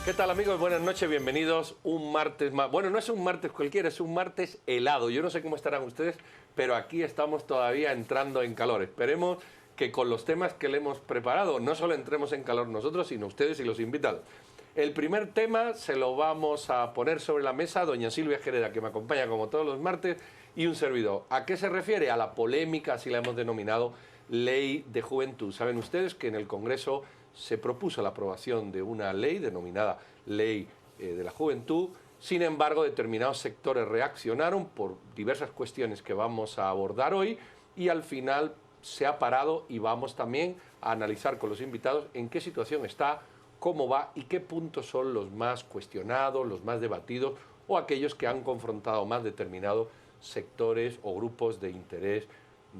¿Qué tal, amigos? Buenas noches, bienvenidos un martes más. Bueno, no es un martes cualquiera, es un martes helado. Yo no sé cómo estarán ustedes, pero aquí estamos todavía entrando en calor. Esperemos que con los temas que le hemos preparado no solo entremos en calor nosotros, sino ustedes y los invitados. El primer tema se lo vamos a poner sobre la mesa a doña Silvia Gereda, que me acompaña como todos los martes, y un servidor. ¿A qué se refiere? A la polémica, así la hemos denominado, Ley de Juventud. Saben ustedes que en el Congreso se propuso la aprobación de una ley denominada Ley de la Juventud. Sin embargo, determinados sectores reaccionaron por diversas cuestiones que vamos a abordar hoy y al final se ha parado y vamos también a analizar con los invitados en qué situación está, cómo va y qué puntos son los más cuestionados, los más debatidos o aquellos que han confrontado más determinados sectores o grupos de interés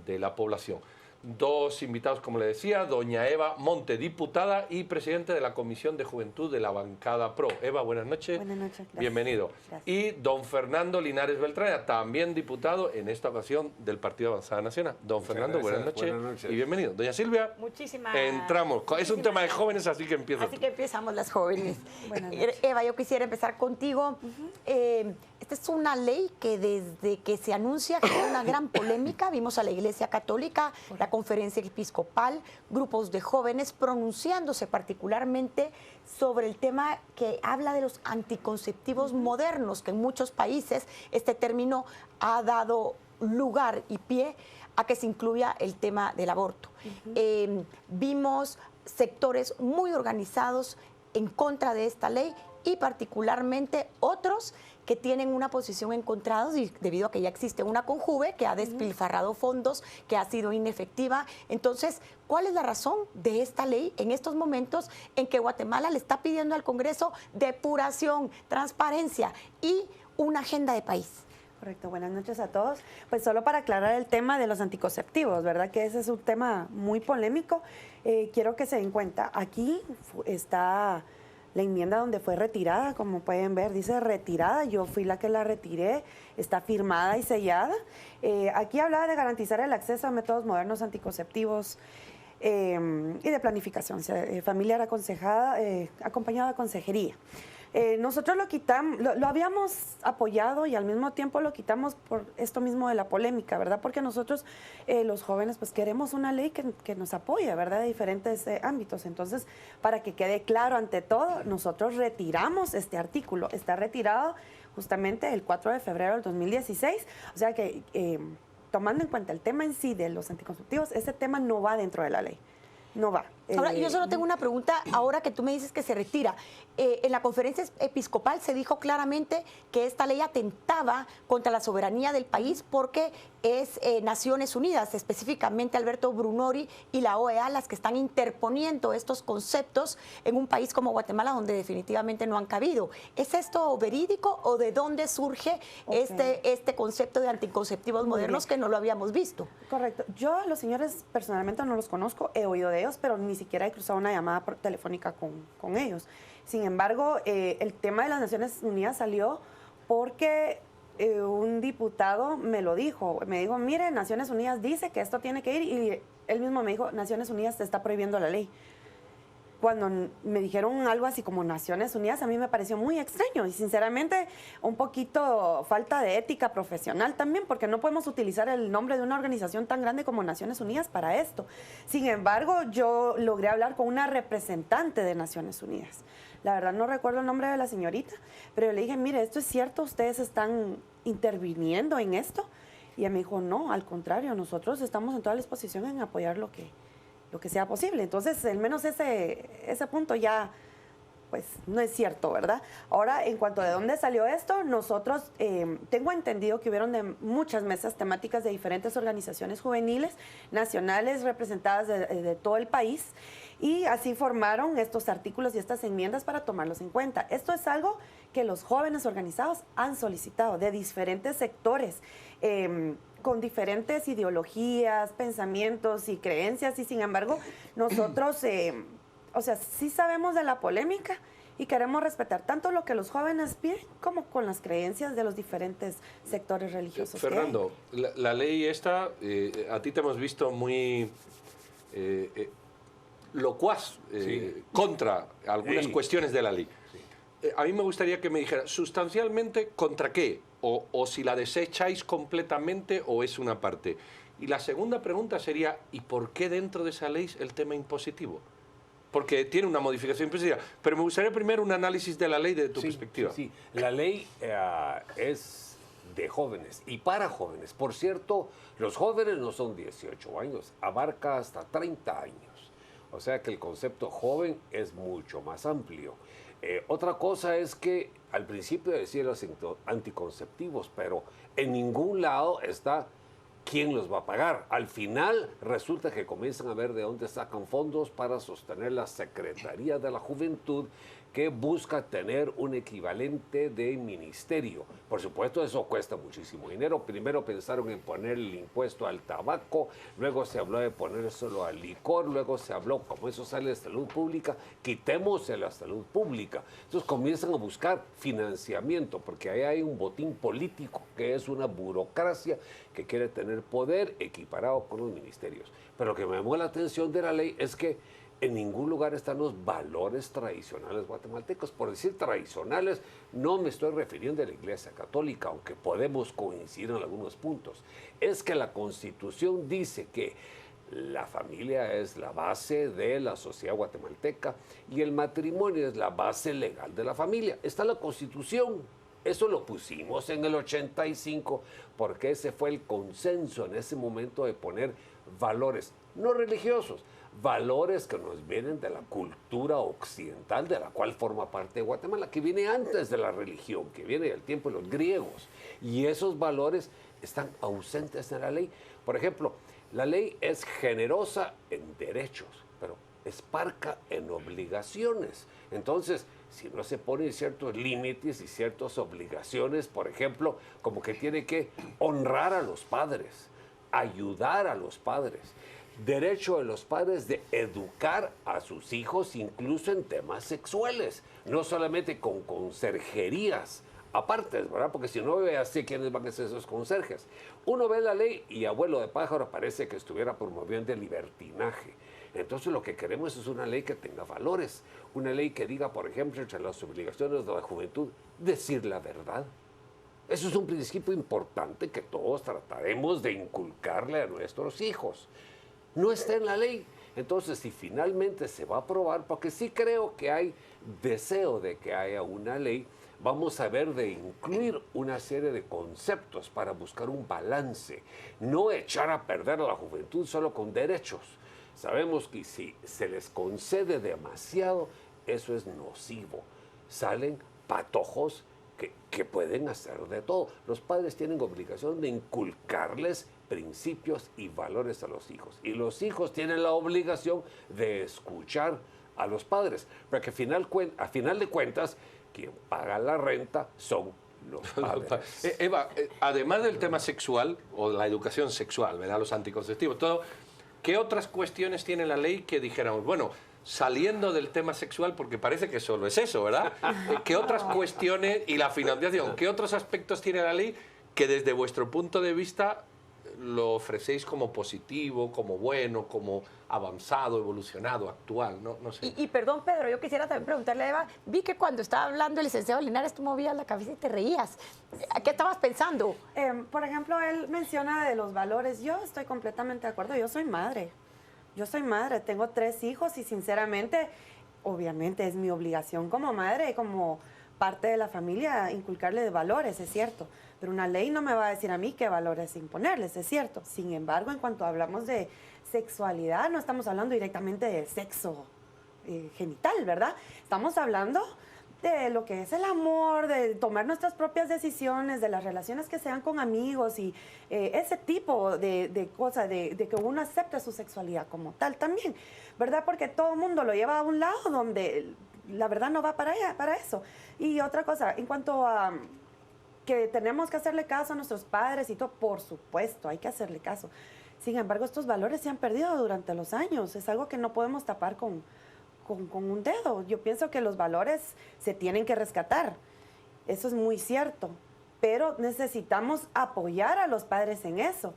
de la población. Dos invitados, como le decía, doña Eva Monte, diputada y presidente de la Comisión de Juventud de la bancada PRO. Eva, buenas noches. Buenas noches. Gracias. Bienvenido. Gracias. Y don Fernando Linares Beltrán, también diputado en esta ocasión del Partido Avanzada Nacional. Don Fernando, buenas noches y bienvenido. Doña Silvia, Muchísimas entramos. Es un tema de jóvenes, así que empieza. Así que empezamos las jóvenes. Buenas noches. Eva, yo quisiera empezar contigo. Esta es una ley que desde que se anuncia genera una gran polémica. Vimos a la Iglesia Católica, la Conferencia Episcopal, grupos de jóvenes pronunciándose particularmente sobre el tema que habla de los anticonceptivos modernos, que en muchos países este término ha dado lugar y pie a que se incluya el tema del aborto. Vimos sectores muy organizados en contra de esta ley y particularmente otros que tienen una posición encontrada debido a que ya existe una Conjuve que ha despilfarrado fondos, que ha sido inefectiva. Entonces, ¿cuál es la razón de esta ley en estos momentos en que Guatemala le está pidiendo al Congreso depuración, transparencia y una agenda de país? Correcto, buenas noches a todos. Pues solo para aclarar el tema de los anticonceptivos, ¿verdad? Que ese es un tema muy polémico. Quiero que se den cuenta, aquí está la enmienda donde fue retirada, como pueden ver, dice retirada, yo fui la que la retiré, está firmada y sellada. Aquí hablaba de garantizar el acceso a métodos modernos anticonceptivos y de planificación familiar acompañada de consejería. Nosotros lo quitamos, lo habíamos apoyado y al mismo tiempo lo quitamos por esto mismo de la polémica, ¿verdad? Porque nosotros, los jóvenes, pues queremos una ley que nos apoye, ¿verdad? De diferentes ámbitos. Entonces, para que quede claro ante todo, nosotros retiramos este artículo. Está retirado justamente el 4 de febrero del 2016. O sea que, tomando en cuenta el tema en sí de los anticonceptivos, ese tema no va dentro de la ley. No va. Ahora, yo solo tengo una pregunta, ahora que tú me dices que se retira. En la conferencia episcopal se dijo claramente que esta ley atentaba contra la soberanía del país porque es Naciones Unidas, específicamente Alberto Brunori y la OEA, las que están interponiendo estos conceptos en un país como Guatemala, donde definitivamente no han cabido. ¿Es esto verídico o de dónde surge este concepto de anticonceptivos modernos que no lo habíamos visto? Correcto. Yo a los señores personalmente no los conozco, he oído de ellos, pero ni siquiera he cruzado una llamada telefónica con ellos. Sin embargo, el tema de las Naciones Unidas salió porque un diputado me lo dijo. Me dijo, mire, Naciones Unidas dice que esto tiene que ir, y él mismo me dijo, Naciones Unidas te está prohibiendo la ley. Cuando me dijeron algo así como Naciones Unidas, a mí me pareció muy extraño y sinceramente un poquito falta de ética profesional también, porque no podemos utilizar el nombre de una organización tan grande como Naciones Unidas para esto. Sin embargo, yo logré hablar con una representante de Naciones Unidas. La verdad no recuerdo el nombre de la señorita, pero yo le dije, mire, ¿esto es cierto? ¿Ustedes están interviniendo en esto? Y ella me dijo, no, al contrario, nosotros estamos en toda la disposición en apoyar lo que sea posible. Entonces, al menos ese punto ya, pues, no es cierto, ¿verdad? Ahora, en cuanto a de dónde salió esto, nosotros, tengo entendido que hubieron de muchas mesas temáticas de diferentes organizaciones juveniles, nacionales, representadas de todo el país, y así formaron estos artículos y estas enmiendas para tomarlos en cuenta. Esto es algo que los jóvenes organizados han solicitado de diferentes sectores, con diferentes ideologías, pensamientos y creencias, y sin embargo, nosotros, o sea, sí sabemos de la polémica y queremos respetar tanto lo que los jóvenes piden como con las creencias de los diferentes sectores religiosos. Fernando, la ley esta, a ti te hemos visto muy locuaz contra algunas cuestiones de la ley. a mí me gustaría que me dijera sustancialmente contra qué, o si la desecháis completamente o es una parte. Y la segunda pregunta sería, ¿y por qué dentro de esa ley el tema impositivo? Porque tiene una modificación impositiva. Pero me gustaría primero un análisis de la ley desde tu perspectiva. Sí, la ley es de jóvenes y para jóvenes. Por cierto, los jóvenes no son 18 años, abarca hasta 30 años. O sea que el concepto joven es mucho más amplio. Otra cosa es que al principio decía los anticonceptivos, pero en ningún lado está quién los va a pagar. Al final resulta que comienzan a ver de dónde sacan fondos para sostener la Secretaría de la Juventud, que busca tener un equivalente de ministerio. Por supuesto, eso cuesta muchísimo dinero. Primero pensaron en poner el impuesto al tabaco, luego se habló de ponérselo al licor, luego se habló, como eso sale de salud pública, quitémosle la salud pública. Entonces comienzan a buscar financiamiento, porque ahí hay un botín político, que es una burocracia que quiere tener poder equiparado con los ministerios. Pero lo que me llamó la atención de la ley es que en ningún lugar están los valores tradicionales guatemaltecos. Por decir tradicionales, no me estoy refiriendo a la Iglesia Católica, aunque podemos coincidir en algunos puntos. Es que la Constitución dice que la familia es la base de la sociedad guatemalteca y el matrimonio es la base legal de la familia. Está la Constitución. Eso lo pusimos en el 85 porque ese fue el consenso en ese momento de poner valores no religiosos, valores que nos vienen de la cultura occidental, de la cual forma parte Guatemala, que viene antes de la religión, que viene del tiempo de los griegos. Y esos valores están ausentes en la ley. Por ejemplo, la ley es generosa en derechos, pero es parca en obligaciones. Entonces, si no se ponen ciertos límites y ciertas obligaciones, por ejemplo, como que tiene que honrar a los padres, ayudar a los padres, derecho de los padres de educar a sus hijos incluso en temas sexuales, no solamente con conserjerías aparte, ¿verdad? Porque si no ve así quiénes van a ser esos conserjes. Uno ve la ley y abuelo de pájaro parece que estuviera promoviendo el libertinaje. Entonces lo que queremos es una ley que tenga valores, una ley que diga, por ejemplo, entre las obligaciones de la juventud, decir la verdad. Eso es un principio importante que todos trataremos de inculcarle a nuestros hijos. No está en la ley. Entonces, si finalmente se va a aprobar, porque sí creo que hay deseo de que haya una ley, vamos a ver de incluir una serie de conceptos para buscar un balance, no echar a perder a la juventud solo con derechos. Sabemos que si se les concede demasiado, eso es nocivo. Salen patojos que pueden hacer de todo. Los padres tienen obligación de inculcarles principios y valores a los hijos. Y los hijos tienen la obligación de escuchar a los padres. Porque a final de cuentas, quien paga la renta son los padres. Eva, además del tema sexual, o la educación sexual, ¿verdad? Los anticonceptivos, todo, ¿qué otras cuestiones tiene la ley que dijéramos, bueno, saliendo del tema sexual, porque parece que solo es eso, ¿verdad? ¿Qué otras cuestiones y la financiación, qué otros aspectos tiene la ley que desde vuestro punto de vista lo ofrecéis como positivo, como bueno, como avanzado, evolucionado, actual? No sé. Y perdón, Pedro, yo quisiera también preguntarle a Eva, vi que cuando estaba hablando el licenciado Linares, tú movías la cabeza y te reías. ¿Qué estabas pensando? Por ejemplo, él menciona de los valores. Yo estoy completamente de acuerdo. Yo soy madre. Tengo 3 hijos y sinceramente, obviamente es mi obligación como madre, como parte de la familia, inculcarle valores, es cierto. Pero una ley no me va a decir a mí qué valores imponerles, es cierto. Sin embargo, en cuanto hablamos de sexualidad, no estamos hablando directamente de sexo genital, ¿verdad? Estamos hablando de lo que es el amor, de tomar nuestras propias decisiones, de las relaciones que sean con amigos y ese tipo de cosas, de que uno acepte su sexualidad como tal también, ¿verdad? Porque todo el mundo lo lleva a un lado donde la verdad no va para eso. Y otra cosa, en cuanto a que tenemos que hacerle caso a nuestros padres y todo, por supuesto, hay que hacerle caso. Sin embargo, estos valores se han perdido durante los años, es algo que no podemos tapar con un dedo. Yo pienso que los valores se tienen que rescatar, eso es muy cierto, pero necesitamos apoyar a los padres en eso.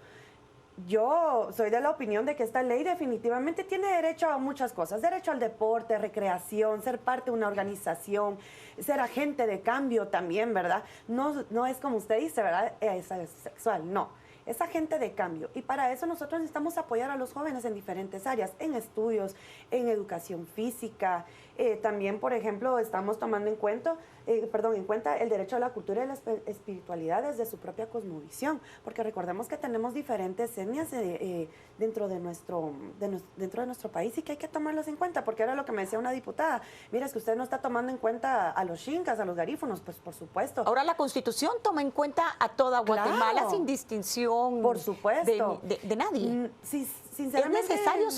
Yo soy de la opinión de que esta ley definitivamente tiene derecho a muchas cosas. Derecho al deporte, recreación, ser parte de una organización, ser agente de cambio también, ¿verdad? No es como usted dice, ¿verdad? Es sexual, no. Es agente de cambio. Y para eso nosotros necesitamos apoyar a los jóvenes en diferentes áreas, en estudios, en educación física. También, por ejemplo, estamos tomando en cuenta el derecho a la cultura y la espiritualidad desde su propia cosmovisión, porque recordemos que tenemos diferentes etnias dentro de nuestro país y que hay que tomarlos en cuenta, porque era lo que me decía una diputada. Mira, es que usted no está tomando en cuenta a los xincas, a los garífunos, pues por supuesto. Ahora la Constitución toma en cuenta a toda Guatemala, Claro. sin distinción Por supuesto. de nadie. Sí, ¿Es sinceramente, necesario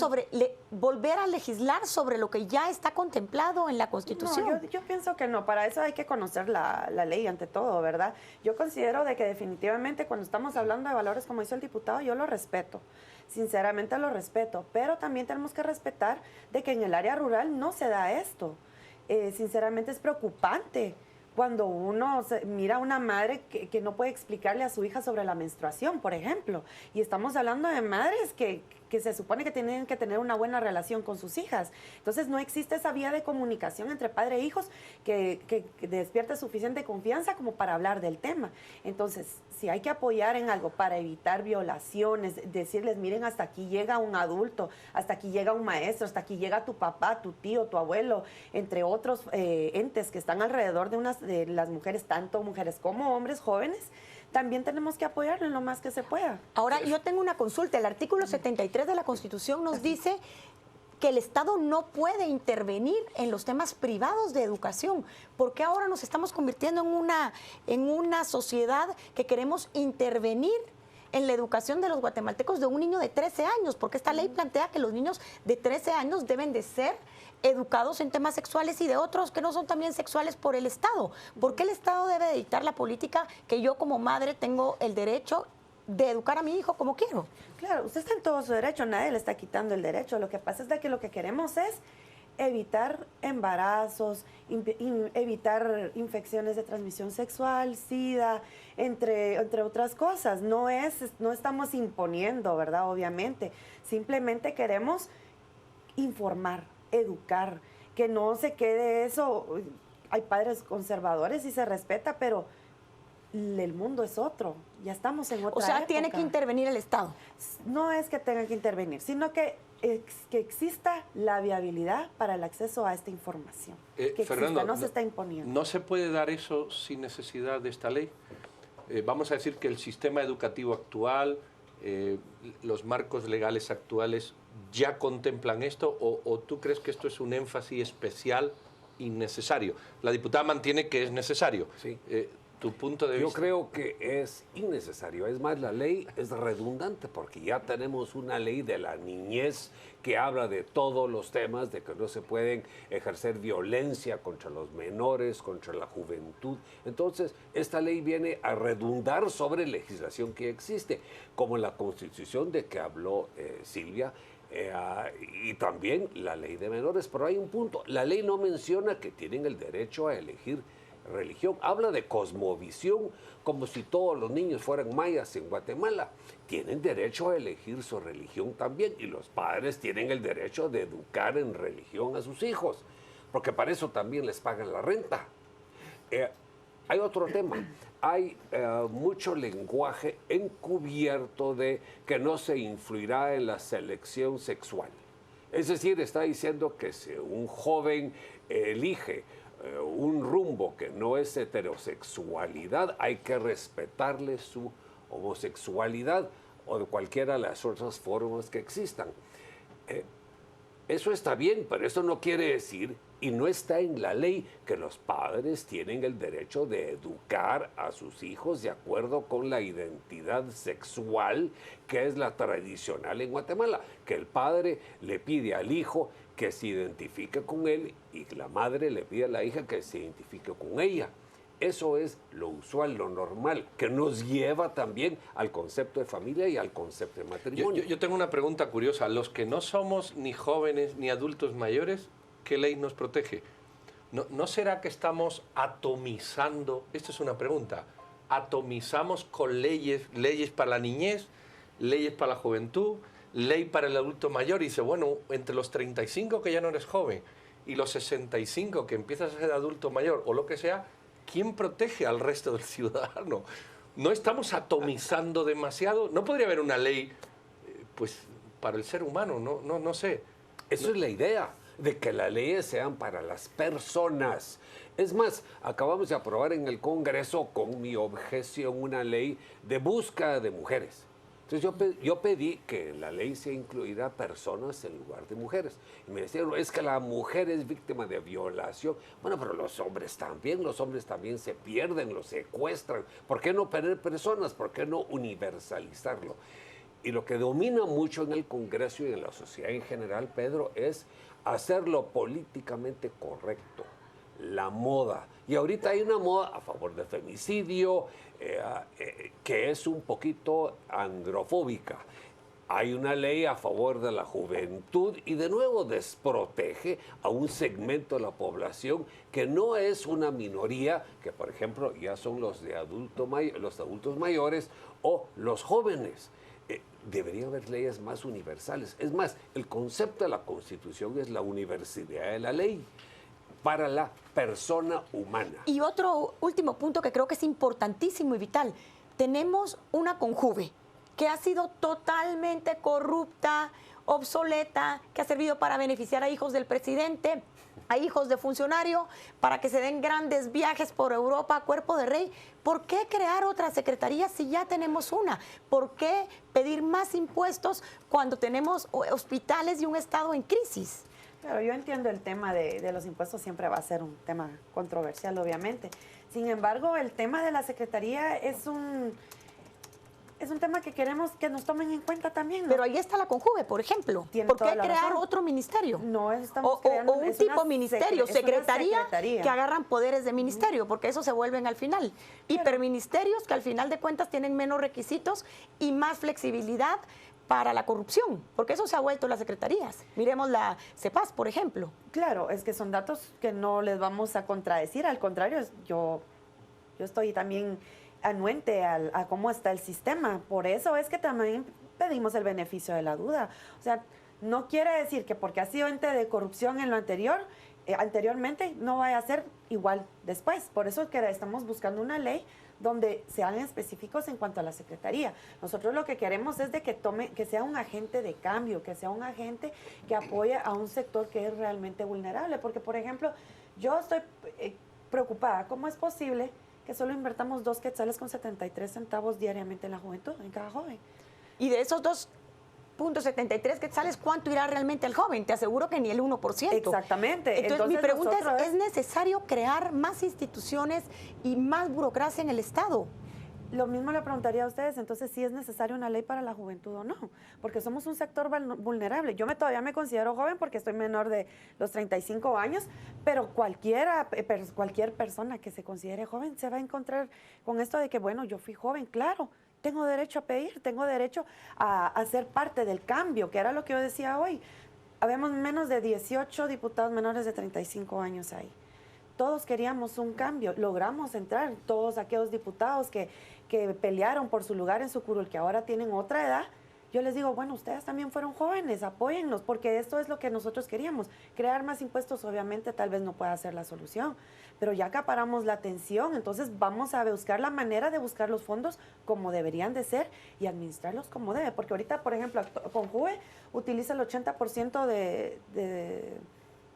volver a legislar sobre lo que ya está contemplado en la Constitución? No, yo pienso que no. Para eso hay que conocer la ley ante todo, ¿verdad? Yo considero de que definitivamente cuando estamos hablando de valores, como dice el diputado, yo lo respeto. Sinceramente lo respeto. Pero también tenemos que respetar de que en el área rural no se da esto. Sinceramente es preocupante cuando uno mira a una madre que no puede explicarle a su hija sobre la menstruación, por ejemplo. Y estamos hablando de madres que se supone que tienen que tener una buena relación con sus hijas. Entonces no existe esa vía de comunicación entre padre e hijos que despierte suficiente confianza como para hablar del tema. Entonces, si hay que apoyar en algo para evitar violaciones, decirles, miren, hasta aquí llega un adulto, hasta aquí llega un maestro, hasta aquí llega tu papá, tu tío, tu abuelo, entre otros entes que están alrededor de las mujeres, tanto mujeres como hombres jóvenes, también tenemos que apoyarlo en lo más que se pueda. Ahora, yo tengo una consulta. El artículo 73 de la Constitución nos dice que el Estado no puede intervenir en los temas privados de educación. ¿Por qué ahora nos estamos convirtiendo en una sociedad que queremos intervenir en la educación de los guatemaltecos de un niño de 13 años? Porque esta ley plantea que los niños de 13 años deben de ser educados en temas sexuales y de otros que no son también sexuales por el Estado. ¿Por qué el Estado debe dictar la política que yo como madre tengo el derecho de educar a mi hijo como quiero? Claro, usted está en todo su derecho, nadie le está quitando el derecho. Lo que pasa es de que lo que queremos es evitar embarazos, evitar infecciones de transmisión sexual, SIDA, entre otras cosas. No estamos imponiendo, ¿verdad? Obviamente. Simplemente queremos informar, educar, que no se quede eso. Hay padres conservadores y se respeta, pero el mundo es otro. Ya estamos en otra O sea, época. tiene que intervenir el Estado. No es que tenga que intervenir, sino que exista la viabilidad para el acceso a esta información. Que Fernando, exista, no se está imponiendo. ¿No se puede dar eso sin necesidad de esta ley? Vamos a decir que el sistema educativo actual, los marcos legales actuales ya contemplan esto, o tú crees que esto es un énfasis especial innecesario? La diputada mantiene que es necesario. Sí. Tu punto de Yo vista. creo que es innecesario. Es más, la ley es redundante porque ya tenemos una ley de la niñez que habla de todos los temas, de que no se pueden ejercer violencia contra los menores, contra la juventud. Entonces, esta ley viene a redundar sobre legislación que existe, como la Constitución de que habló Silvia, y también la ley de menores. Pero hay un punto, la ley no menciona que tienen el derecho a elegir religión, habla de cosmovisión, como si todos los niños fueran mayas en Guatemala. Tienen derecho a elegir su religión también, y los padres tienen el derecho de educar en religión a sus hijos, porque para eso también les pagan la renta. Hay otro tema, hay mucho lenguaje encubierto de que no se influirá en la selección sexual. Es decir, está diciendo que si un joven elige un rumbo que no es heterosexualidad, hay que respetarle su homosexualidad o de cualquiera de las otras formas que existan. Eso está bien, pero eso no quiere decir, y no está en la ley, que los padres tienen el derecho de educar a sus hijos de acuerdo con la identidad sexual que es la tradicional en Guatemala, que el padre le pide al hijo que se identifique con él y la madre le pide a la hija que se identifique con ella. Eso es lo usual, lo normal, que nos lleva también al concepto de familia y al concepto de matrimonio. Yo tengo una pregunta curiosa. Los que no somos ni jóvenes ni adultos mayores, ¿qué ley nos protege? ¿No será que estamos atomizando? Esto es una pregunta. ¿Atomizamos con leyes para la niñez leyes para la juventud, ley para el adulto mayor, y dice, bueno, entre los 35 que ya no eres joven y los 65 que empiezas a ser adulto mayor o lo que sea, ¿quién protege al resto del ciudadano? ¿No estamos atomizando demasiado? ¿No podría haber una ley pues para el ser humano? No sé. Eso es la idea, de que las leyes sean para las personas. Es más, acabamos de aprobar en el Congreso con mi objeción una ley de búsqueda de mujeres. Entonces yo pedí que en la ley se incluyera personas en lugar de mujeres. Y me decían, es que la mujer es víctima de violación. Bueno, pero los hombres también se pierden, los secuestran. ¿Por qué no perder personas? ¿Por qué no universalizarlo? Y lo que domina mucho en el Congreso y en la sociedad en general, Pedro, es hacerlo políticamente correcto, la moda. Y ahorita hay una moda a favor del femicidio, que es un poquito androfóbica. Hay una ley a favor de la juventud y de nuevo desprotege a un segmento de la población que no es una minoría, que por ejemplo ya son los adultos mayores o los jóvenes. Debería haber leyes más universales. Es más, el concepto de la Constitución es la universalidad de la ley para la persona humana. Y otro último punto que creo que es importantísimo y vital. Tenemos una Conjuve que ha sido totalmente corrupta, obsoleta, que ha servido para beneficiar a hijos del presidente, a hijos de funcionario, para que se den grandes viajes por Europa, cuerpo de rey. ¿Por qué crear otra secretaría si ya tenemos una? ¿Por qué pedir más impuestos cuando tenemos hospitales y un Estado en crisis? Claro, yo entiendo el tema de los impuestos, siempre va a ser un tema controversial, obviamente. Sin embargo, el tema de la secretaría es un tema que queremos que nos tomen en cuenta también, ¿no? Pero ahí está la Conjuve, por ejemplo. ¿Por qué crear otro ministerio? No estamos creando, o un tipo ministerio, secretaría, que agarran poderes de ministerio, porque eso se vuelven al final. Hiperministerios que al final de cuentas tienen menos requisitos y más flexibilidad para la corrupción, porque eso se ha vuelto las secretarías. Miremos la CEPAS, por ejemplo. Claro, es que son datos que no les vamos a contradecir, al contrario, yo estoy también anuente a cómo está el sistema. Por eso es que también pedimos el beneficio de la duda. O sea, no quiere decir que porque ha sido ente de corrupción en lo anterior, anteriormente, no vaya a ser igual después. Por eso es que estamos buscando una ley donde sean específicos en cuanto a la secretaría. Nosotros lo que queremos es de que sea un agente de cambio, que sea un agente que apoye a un sector que es realmente vulnerable. Porque, por ejemplo, yo estoy preocupada. ¿Cómo es posible que solo invertamos 2 quetzales con 73 centavos diariamente en la juventud, en cada joven? Y de esos 2.73 quetzales, ¿cuánto irá realmente al joven? Te aseguro que ni el 1%. Exactamente. Entonces mi pregunta ¿es necesario crear más instituciones y más burocracia en el Estado? Lo mismo le preguntaría a ustedes, entonces, si es necesaria una ley para la juventud o no, porque somos un sector vulnerable. Yo todavía me considero joven porque estoy menor de los 35 años, pero cualquier persona que se considere joven se va a encontrar con esto de que, bueno, yo fui joven, claro, tengo derecho a pedir, tengo derecho a ser parte del cambio, que era lo que yo decía hoy. Habíamos menos de 18 diputados menores de 35 años ahí. Todos queríamos un cambio, logramos entrar, todos aquellos diputados que pelearon por su lugar en su curul, que ahora tienen otra edad. Yo les digo, bueno, ustedes también fueron jóvenes, apóyennos, porque esto es lo que nosotros queríamos. Crear más impuestos, obviamente, tal vez no pueda ser la solución, pero ya acaparamos la atención, entonces vamos a buscar la manera de buscar los fondos como deberían de ser y administrarlos como debe, porque ahorita, por ejemplo, Conjuve utiliza el 80% de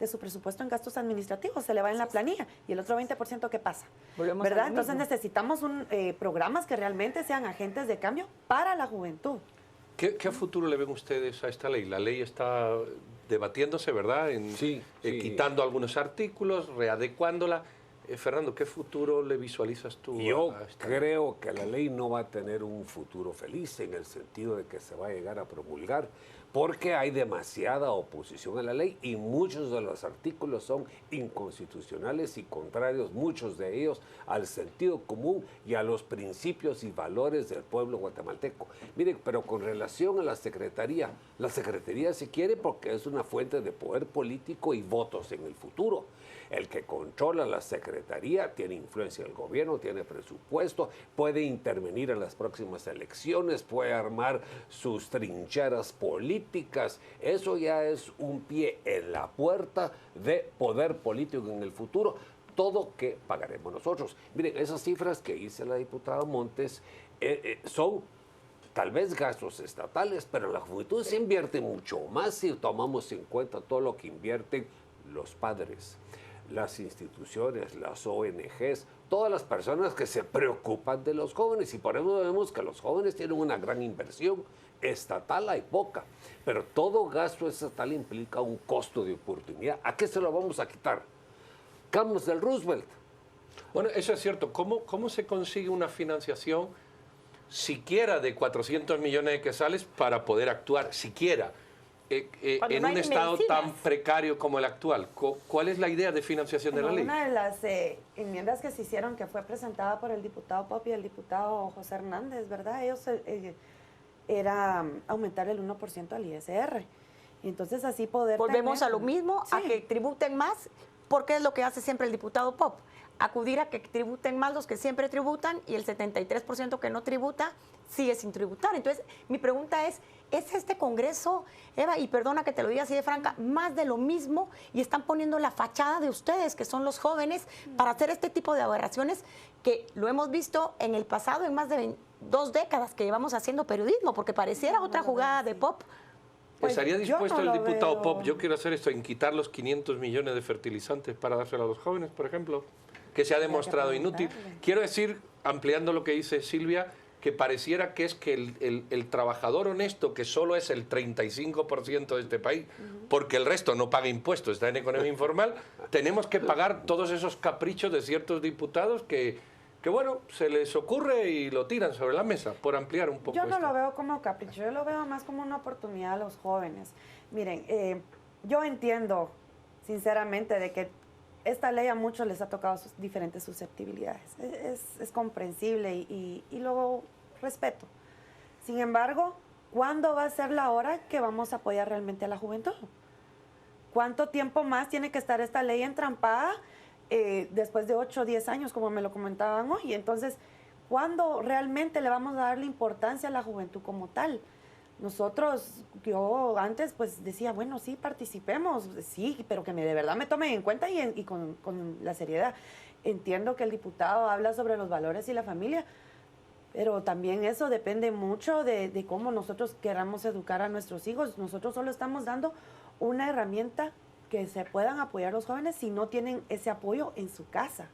su presupuesto en gastos administrativos, se le va en la planilla, y el otro 20%, ¿qué pasa? ¿Verdad? Entonces necesitamos programas que realmente sean agentes de cambio para la juventud. ¿Qué futuro le ven ustedes a esta ley? La ley está debatiéndose, ¿verdad? Sí. Quitando algunos artículos, readecuándola. Fernando, ¿qué futuro le visualizas tú? Yo creo que la ley no va a tener un futuro feliz en el sentido de que se va a llegar a promulgar, porque hay demasiada oposición a la ley y muchos de los artículos son inconstitucionales y contrarios, muchos de ellos, al sentido común y a los principios y valores del pueblo guatemalteco. Miren, pero con relación a la Secretaría se quiere porque es una fuente de poder político y votos en el futuro. El que controla la Secretaría tiene influencia en el gobierno, tiene presupuesto, puede intervenir en las próximas elecciones, puede armar sus trincheras políticas. Eso ya es un pie en la puerta de poder político en el futuro, todo que pagaremos nosotros. Miren, esas cifras que dice la diputada Montes son tal vez gastos estatales, pero la juventud se invierte mucho más si tomamos en cuenta todo lo que invierten los padres, las instituciones, las ONGs, todas las personas que se preocupan de los jóvenes, y por eso vemos que los jóvenes tienen una gran inversión. Estatal hay poca, pero todo gasto estatal implica un costo de oportunidad. ¿A qué se lo vamos a quitar? Campos del Roosevelt. Bueno, eso es cierto. ¿Cómo se consigue una financiación siquiera de 400 millones de quetzales para poder actuar, siquiera? En no un hay estado medicinas tan precario como el actual. ¿Cuál es la idea de financiación de la ley? Una de las enmiendas que se hicieron, que fue presentada por el diputado Pop y el diputado José Hernández, ¿verdad? Ellos era aumentar el 1% al ISR. Y entonces así poder Volvemos tener, a lo mismo, sí, a que tributen más, porque es lo que hace siempre el diputado Pop. Acudir a que tributen más los que siempre tributan y el 73% que no tributa sigue sin tributar. Entonces, mi pregunta ¿es este Congreso, Eva, y perdona que te lo diga así de franca, más de lo mismo y están poniendo la fachada de ustedes, que son los jóvenes, para hacer este tipo de aberraciones que lo hemos visto en el pasado, en más de 2 décadas que llevamos haciendo periodismo, porque pareciera otra jugada de Pop? Pues ¿Estaría yo dispuesto no el lo diputado veo. Pop, yo quiero hacer esto, en quitar los 500 millones de fertilizantes para dárselo a los jóvenes, por ejemplo, que se ha demostrado inútil? Quiero decir, ampliando lo que dice Silvia, que pareciera que es que el trabajador honesto, que solo es el 35% de este país, porque el resto no paga impuestos, está en economía informal, tenemos que pagar todos esos caprichos de ciertos diputados que bueno, se les ocurre y lo tiran sobre la mesa, por ampliar un poco Yo no esto. lo veo como capricho, yo lo veo más como una oportunidad a los jóvenes. Miren, yo entiendo sinceramente de que esta ley a muchos les ha tocado sus diferentes susceptibilidades. Es comprensible y lo respeto. Sin embargo, ¿cuándo va a ser la hora que vamos a apoyar realmente a la juventud? ¿Cuánto tiempo más tiene que estar esta ley entrampada después de 8 o 10 años, como me lo comentaban hoy? Entonces, ¿cuándo realmente le vamos a dar la importancia a la juventud como tal? Nosotros, yo antes pues decía, bueno, sí, participemos, sí, pero que de verdad me tomen en cuenta y con la seriedad. Entiendo que el diputado habla sobre los valores y la familia, pero también eso depende mucho de cómo nosotros queramos educar a nuestros hijos. Nosotros solo estamos dando una herramienta que se puedan apoyar los jóvenes si no tienen ese apoyo en su casa.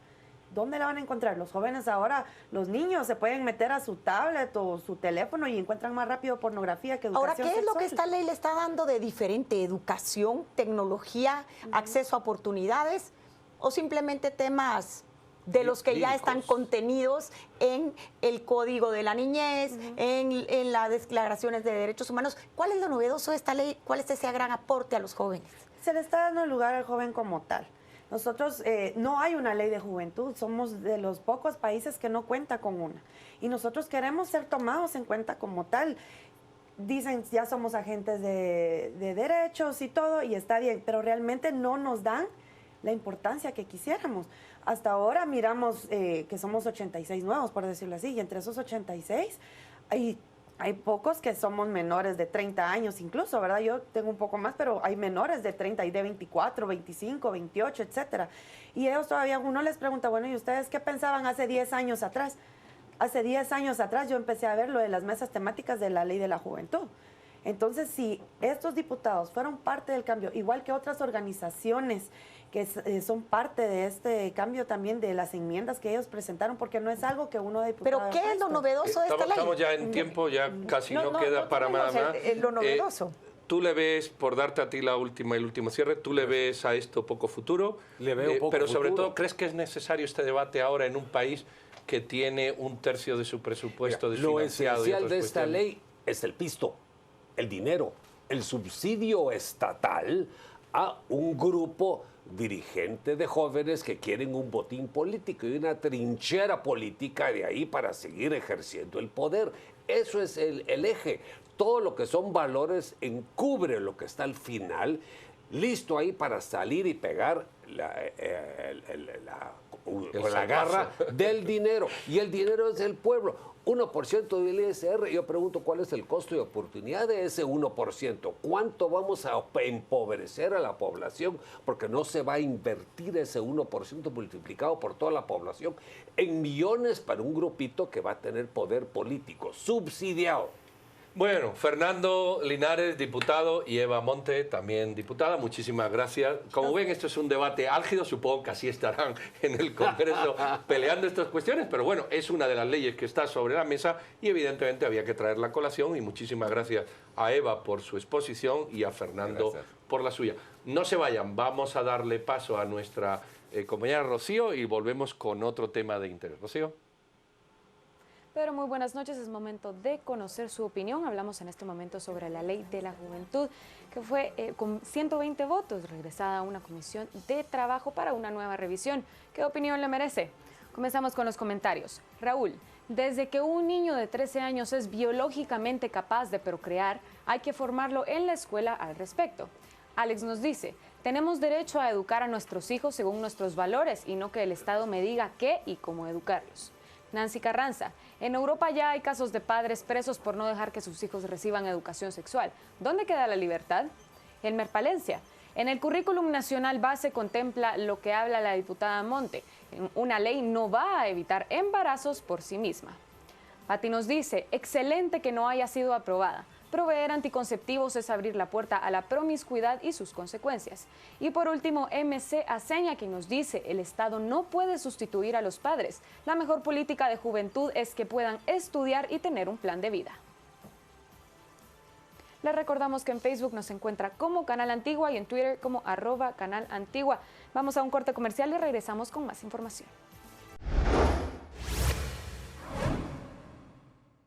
¿Dónde la van a encontrar? Los jóvenes ahora, los niños se pueden meter a su tablet o su teléfono y encuentran más rápido pornografía que educación Ahora, ¿qué es lo que sexual? esta ley le está dando de diferente? ¿Educación, tecnología, acceso a oportunidades o simplemente temas de los que ya están Jurídicos. contenidos en el Código de la Niñez, en las declaraciones de derechos humanos? ¿Cuál es lo novedoso de esta ley? ¿Cuál es ese gran aporte a los jóvenes? Se le está dando lugar al joven como tal. Nosotros, no hay una ley de juventud, somos de los pocos países que no cuenta con una. Y nosotros queremos ser tomados en cuenta como tal. Dicen, ya somos agentes de derechos y todo, y está bien, pero realmente no nos dan la importancia que quisiéramos. Hasta ahora miramos que somos 86 nuevos, por decirlo así, y entre esos 86 hay pocos que somos menores de 30 años incluso, ¿verdad? Yo tengo un poco más, pero hay menores de 30 y de 24, 25, 28, etcétera. Y ellos todavía, uno les pregunta, bueno, ¿y ustedes qué pensaban hace 10 años atrás? Hace 10 años atrás yo empecé a ver lo de las mesas temáticas de la Ley de la Juventud. Entonces, si estos diputados fueron parte del cambio, igual que otras organizaciones que son parte de este cambio también de las enmiendas que ellos presentaron, porque no es algo que uno de diputados... ¿Pero qué es lo novedoso de esta ley? Estamos ya en tiempo, ya casi no queda para nada más. Lo novedoso. Tú le ves, por darte a ti el último cierre, tú le ves a esto poco futuro. Le veo poco pero sobre futuro. todo, ¿crees que es necesario este debate ahora en un país que tiene 1/3 de su presupuesto Mira, lo desfinanciado? esencial de esta ley es el pisto, el dinero, el subsidio estatal a un grupo dirigente de jóvenes que quieren un botín político y una trinchera política de ahí para seguir ejerciendo el poder. Eso es el eje. Todo lo que son valores encubre lo que está al final, listo ahí para salir y pegar la garra del dinero. Y el dinero es del pueblo. 1% del ISR, yo pregunto cuál es el costo de oportunidad de ese 1%. ¿Cuánto vamos a empobrecer a la población? Porque no se va a invertir ese 1% multiplicado por toda la población en millones para un grupito que va a tener poder político subsidiado. Bueno, Fernando Linares, diputado, y Eva Monte, también diputada, muchísimas gracias. Como ven, esto es un debate álgido, supongo que así estarán en el Congreso peleando estas cuestiones, pero bueno, es una de las leyes que está sobre la mesa y evidentemente había que traer la colación, y muchísimas gracias a Eva por su exposición y a Fernando por la suya. No se vayan, vamos a darle paso a nuestra compañera Rocío y volvemos con otro tema de interés. Rocío. Pedro, muy buenas noches. Es momento de conocer su opinión. Hablamos en este momento sobre la Ley de la Juventud, que fue con 120 votos regresada a una comisión de trabajo para una nueva revisión. ¿Qué opinión le merece? Comenzamos con los comentarios. Raúl, desde que un niño de 13 años es biológicamente capaz de procrear, hay que formarlo en la escuela al respecto. Alex nos dice, tenemos derecho a educar a nuestros hijos según nuestros valores y no que el Estado me diga qué y cómo educarlos. Nancy Carranza, en Europa ya hay casos de padres presos por no dejar que sus hijos reciban educación sexual. ¿Dónde queda la libertad? Elmer Palencia, en el currículum nacional base contempla lo que habla la diputada Monte. Una ley no va a evitar embarazos por sí misma. Pati nos dice, excelente que no haya sido aprobada. Proveer anticonceptivos es abrir la puerta a la promiscuidad y sus consecuencias. Y por último, MC Aceña, quien nos dice, el Estado no puede sustituir a los padres. La mejor política de juventud es que puedan estudiar y tener un plan de vida. Les recordamos que en Facebook nos encuentra como Canal Antigua y en Twitter como @Canal Antigua. Vamos a un corte comercial y regresamos con más información.